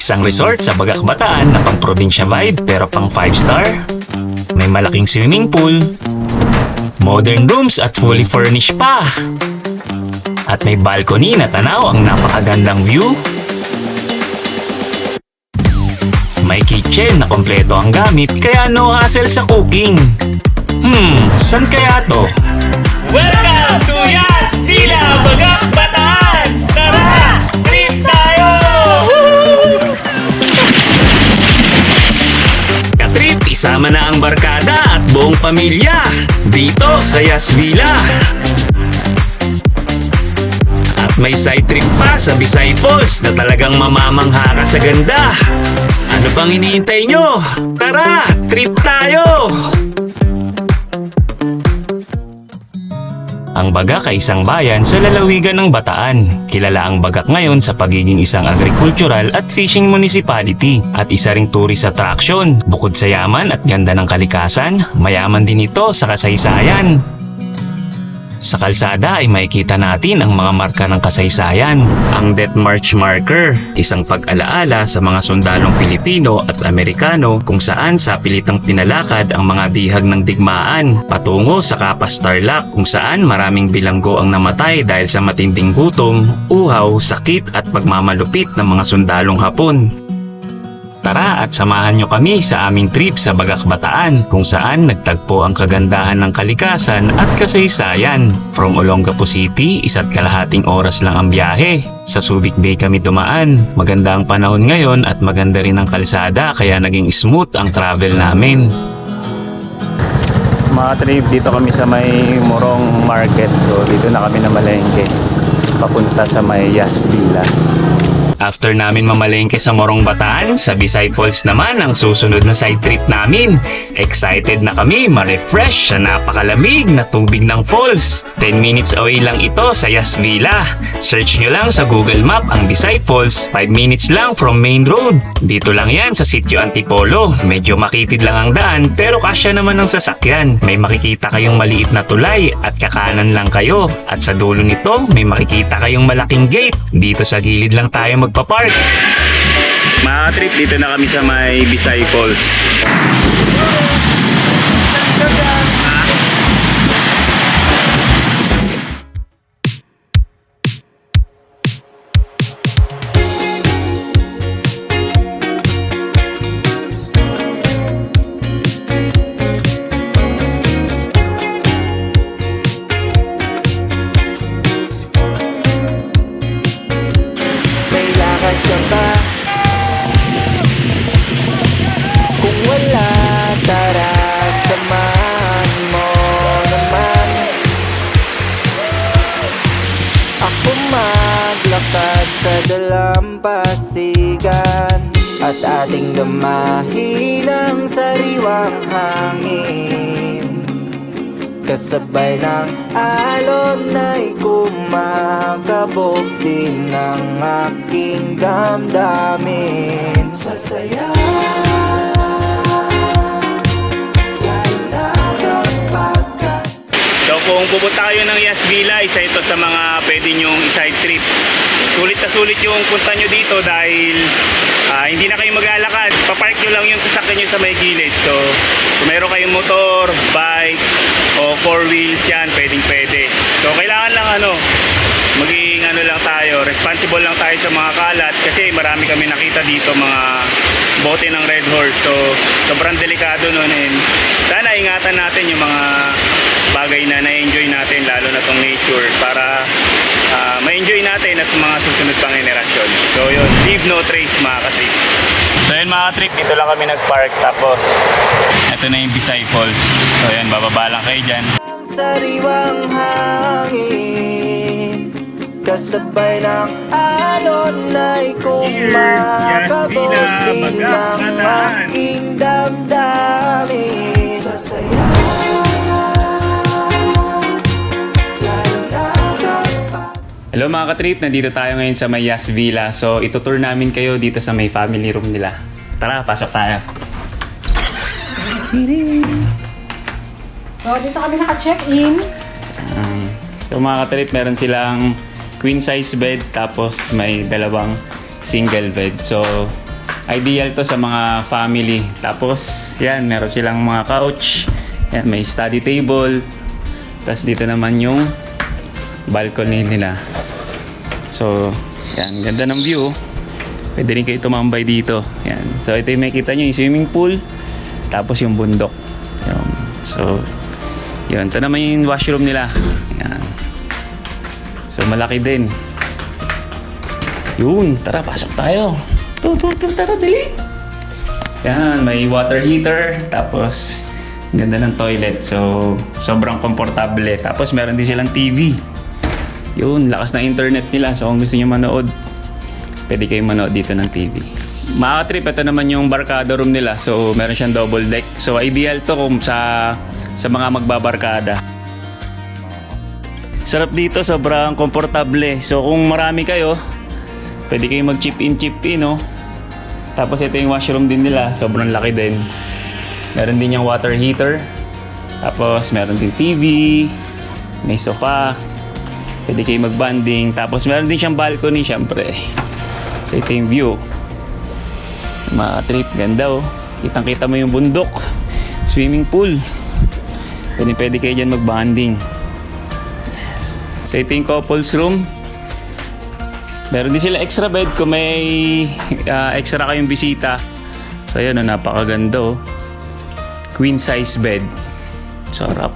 Isang resort sa Bagak Bataan na pang probinsya vibe pero pang 5-star. May malaking swimming pool, modern rooms at fully furnished pa. At may balcony na tanaw ang napakagandang view. May kitchen na kompleto ang gamit kaya no hassle sa cooking. San kaya to? Welcome to Yas Villa Bagak Bataan! Tara! Trip tayo! Katrip, isama na ang barkada at buong pamilya dito sa Yas Villa. At may side trip pa sa Visay Falls na talagang mamamangha ka sa ganda. Ano pang iniintay nyo? Tara, trip tayo! Ang Bagak ay isang bayan sa lalawigan ng Bataan. Kilala ang Bagak ngayon sa pagiging isang agricultural at fishing municipality at isa ring tourist attraction. Bukod sa yaman at ganda ng kalikasan, mayaman din ito sa kasaysayan. Sa kalsada ay makikita natin ang mga marka ng kasaysayan. Ang Death March Marker, isang pag-alaala sa mga sundalong Pilipino at Amerikano kung saan sa pilitang pinalakad ang mga bihag ng digmaan patungo sa Kapas Tarlac kung saan maraming bilanggo ang namatay dahil sa matinding gutom, uhaw, sakit at pagmamalupit ng mga sundalong Hapon. Tara at samahan nyo kami sa aming trip sa Bagak Bataan kung saan nagtagpo ang kagandahan ng kalikasan at kasaysayan. From Olongapo City, 1.5 oras lang ang biyahe. Sa Subic Bay kami dumaan. Maganda ang panahon ngayon at maganda rin ang kalsada kaya naging smooth ang travel namin. Mga trip, dito kami sa may Morong Market. So dito na kami namalengke papunta sa may Yas Villas. After namin mamalengke sa Morong Bataan, sa Visay Falls naman ang susunod na side trip namin. Excited na kami ma-refresh sa napakalamig na tubig ng falls. 10 minutes away lang ito sa Yas Villa. Search nyo lang sa Google Map ang Visay Falls, 5 minutes lang from main road. Dito lang yan sa Sitio Antipolo. Medyo makitid lang ang daan pero kasya naman ang sasakyan. May makikita kayong maliit na tulay at kakanan lang kayo. At sa dulo nito may makikita kayong malaking gate. Dito sa gilid lang tayo magpapark. Mga trip, dito na kami sa may Visay Falls. Kung wala, tara, samahan mo naman ako maglakad sa dalampasigan at ating damahin ang sariwang hangin. Kasabay ng alon ay kumakabog din ng aking damdamin. Sasaya, lalo na kapag So kung pupunta kayo ng Yas Villa, isa ito sa mga pwede nyong i-side trip. Sulit na sulit yung punta nyo dito dahil hindi na kayo maglalakad. Papark nyo lang yung sasakyan nyo sa may gilid. So kung meron kayong motor, bike, o 4 wheels yan, pwede. So kailangan lang maging lang tayo, responsible lang tayo sa mga kalat kasi marami kami nakita dito mga bote ng Red Horse. So sobrang delikado nun. Sana ingatan natin yung mga bagay na na-enjoy natin, lalo na tong nature, para ma-enjoy natin at mga susunod pang henerasyon. So yun, leave no trace mga katrip. So yun mga trip, dito lang kami nag-park tapos ito na yung Visay Falls. So yun, bababa lang kayo dyan. sariwang hangin, kasabay ng alon ay kumakabog din ng aking damdamin. Sasaya, lalo na kapag Hello mga katrip, nandito tayo ngayon sa may Yas Villa. So itutour namin kayo dito sa may family room nila. Tara, pasok tayo. So, dito kami naka-check-in. So mga katrip, meron silang queen size bed tapos may dalawang single bed. So Ideal to sa mga family. Tapos, yan, meron silang mga couch. Yan, may study table. Tapos dito naman yung balcony nila. So, yan, ganda ng view. Pwede rin kayo tumambay dito. Yan. So, ito yung makikita nyo, yung swimming pool. Tapos yung bundok. Yan. So, yun. Ito naman yung washroom nila. Yan. So, malaki din. Yun, tara, pasok tayo. Tara, dali. Yan, may water heater. Tapos, ganda ng toilet. So, sobrang komportable. Tapos, meron din silang TV. Yun, lakas na internet nila. So, kung gusto nyo manood, pwede kayo manood dito ng TV. Makaka-trip, ito naman yung barkada room nila. So, meron siyang double deck. So, ideal to kung sa mga magbabarkada. Sarap dito, sobrang komportable. So, kung marami kayo, pwede kayo mag-chip in, no? Tapos ito yung washroom din nila, sobrang laki din. Meron din yung water heater. Tapos meron din TV, may sofa. Pwede kayo mag-banding. Tapos meron din siyang balcony, syempre. So ito yung view. Trip, ganda oh. Kitang-kita mo yung bundok. Swimming pool. Pwede kayo dyan mag-banding. Yes. So ito yung couples room. Meron din sila extra bed kung may extra kayong bisita. So yun, napakaganda oh. Queen size bed. Sarap.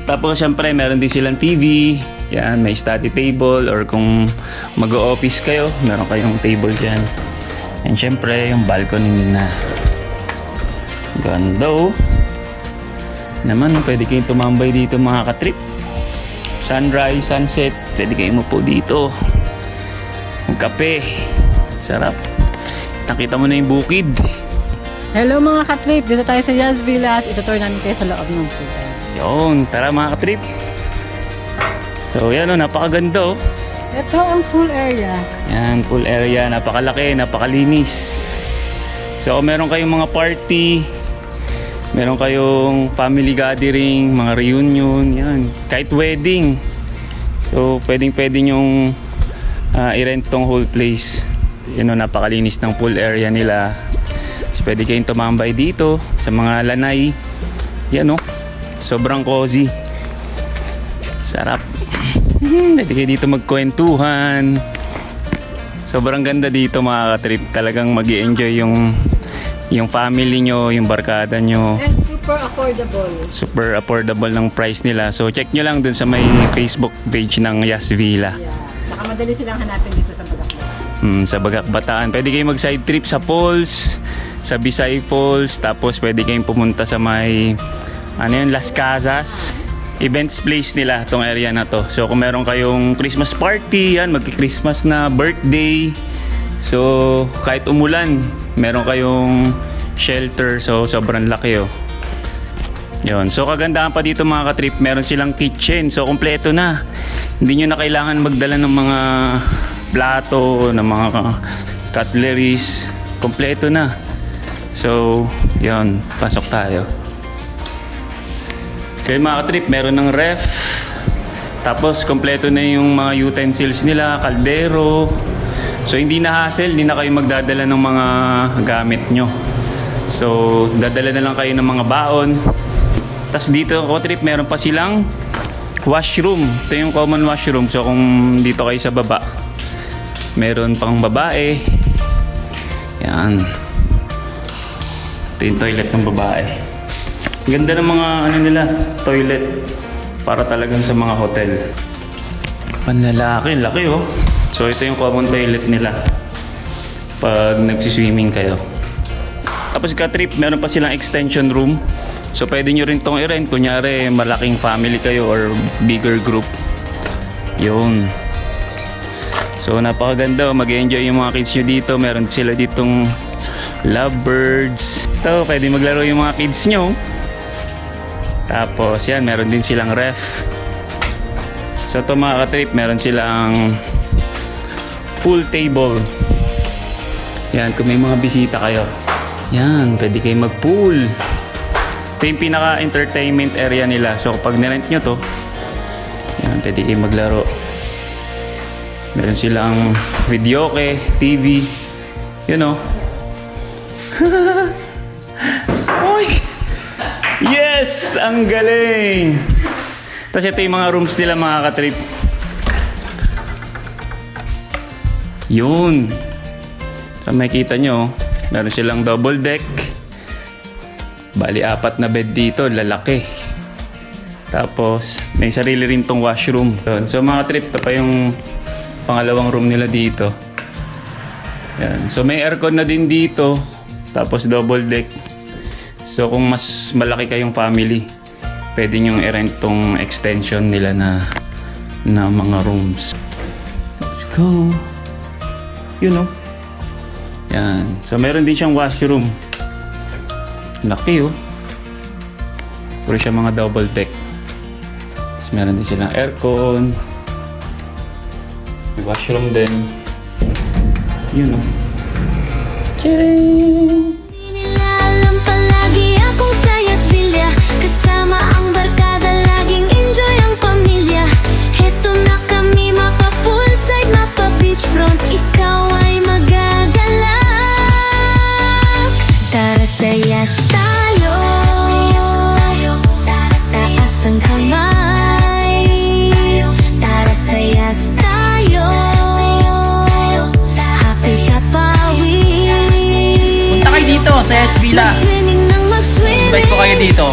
Tapos syempre meron din silang TV. Yan, may study table or kung mag-o-office kayo, meron kayong table dyan. And syempre yung balcony nila. Ganda oh. Naman, pwede kayong tumambay dito mga katrip. Sunrise, sunset, pwede kayo mapo dito. Magkape. Sarap. Nakita mo na yung bukid. Hello mga katrip, dito tayo sa Yas Villas. Itutour namin kayo sa loob ng pool. Yun, tara mga katrip. So yan o, napakaganda o. Ito ang pool area. Yan, pool area. Napakalaki, napakalinis. So kung meron kayong mga party, meron kayong family gathering, mga reunion, yan. Kahit wedding. So, pwede nyong i-rent tong whole place. Yun o, napakalinis ng pool area nila. So, pwede kayong tumambay dito sa mga lanay. Yan o, sobrang cozy. Sarap. Pwede kayo dito magkwentuhan. Sobrang ganda dito mga katrip. Talagang mag-i-enjoy yung family nyo, yung barkada nyo. And super affordable. Super affordable ng price nila. So check nyo lang dun sa may Facebook page ng Yas Villa. Yeah. Saka madali silang hanapin dito sa Bagakbataan. Sa Bagakbataan. Pwede kayong mag-side trip sa falls, sa Bisay Falls. Tapos pwede kayong pumunta sa may Las Casas. Events place nila tong area na to. So kung meron kayong Christmas party, yan, magki-Christmas na birthday. So kahit umulan, meron kayong shelter. So sobrang laki oh. Yun. So kagandahan pa dito mga katrip, meron silang kitchen. So kompleto na. Hindi nyo na kailangan magdala ng mga plato, ng mga cutleries. Kompleto na. So, yun. Pasok tayo. So yung mga katrip, meron ng ref. Tapos kompleto na yung mga utensils nila, kaldero. So hindi na hassle, hindi na kayo magdadala ng mga gamit nyo. So dadala na lang kayo ng mga baon. Tapos dito ko trip, meron pa silang washroom. Ito yung common washroom. So kung dito kayo sa baba, meron pang babae. Yan. Ito yung toilet ng babae. Ganda ng mga nila, toilet. Para talagang sa mga hotel. Panlalaki, laki oh. So ito yung common toilet nila pag nagsiswimming kayo. Tapos ka-trip, meron pa silang extension room. So pwede nyo rin itong i-rent. Kunyari malaking family kayo or bigger group. Yun. So napakaganda. Mag-enjoy yung mga kids nyo dito. Meron sila ditong lovebirds. Ito, pwede maglaro yung mga kids nyo. Tapos yan, meron din silang ref. So ito mga ka-trip, meron silang pool table. Yan, kung may mga bisita kayo. Yan, pwede kayo mag-pool. Ito yung pinaka-entertainment area nila. So kapag nirent nyo to, yan, pwede kayo maglaro. Meron silang videoke, TV. You know? Uy! Yes! Ang galing! Tapos ito yung mga rooms nila mga katrip. Yun. So makikita nyo, meron silang double deck. Bali, 4 na bed dito, lalaki. Tapos, may sarili rin tong washroom. So mga trip, ito pa yung pangalawang room nila dito. Yan. So may aircon na din dito. Tapos double deck. So kung mas malaki kayong family, pwede nyong i-rent tong extension nila na mga rooms. Let's go. You know. Yan. So meron din siyang washroom. Laki oh. Puro siya mga double deck. Tapos meron din silang aircon. May washroom din. You know. Charing! Alam palagi akong sa Yasvilla, kasama ang barkada, laging enjoy ang pamilya. Heto na kami, mapa poolside, mapa beachfront, ikaw ay magagalak. Tara sa Yas tayo, taas ang kamay. Tara sa Yas tayo, happy sa pawis. Punta kayo dito sa Yas Villa. Mag-swimming nang mag-swimming. Invite ko kayo dito.